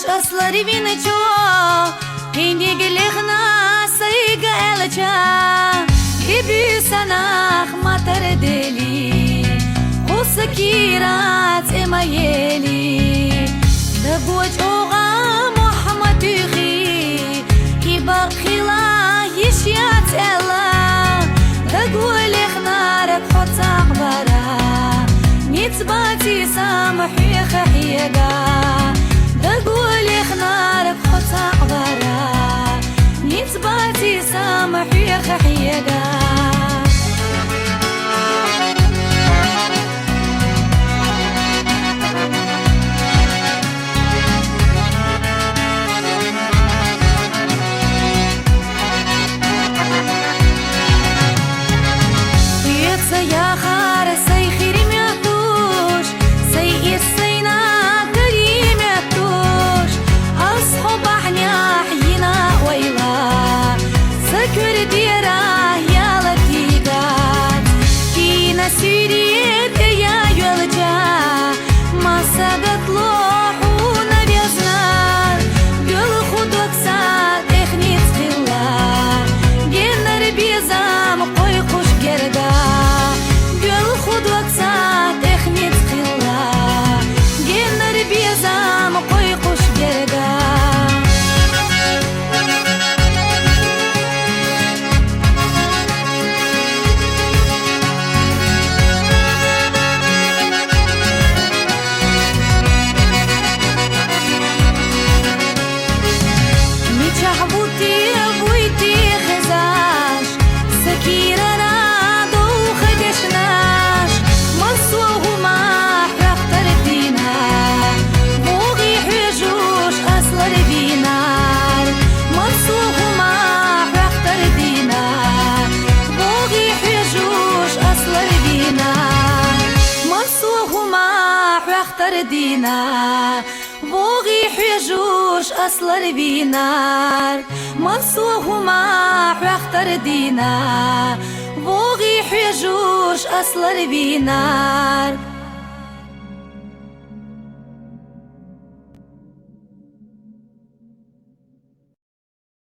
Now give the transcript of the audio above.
asları vinço Hindi gilihna sayga elcha Gibi sanakh matar deli Khusakirat emayeli Dabuj oğa Muhammad yughi Kiba khila yishyat ella Dagulihna rab khotaq bara نتباتي سامحي خحيقا دقولي خنارك خطا عبارا نتباتي سامحي خحيقا يا خارس سيريت يا يولجا ما سبت لوحونا بيزنار قل خدوك ساعة اخني تخلا جنر بيزام قوي خوش جردا قل خدوك ساعة اخني تخلا جنر بيزام قوي خوش جردا دينار بوغي حجوش أصل البينار منصوهما حختر دينار بوغي حجوش أصل البينار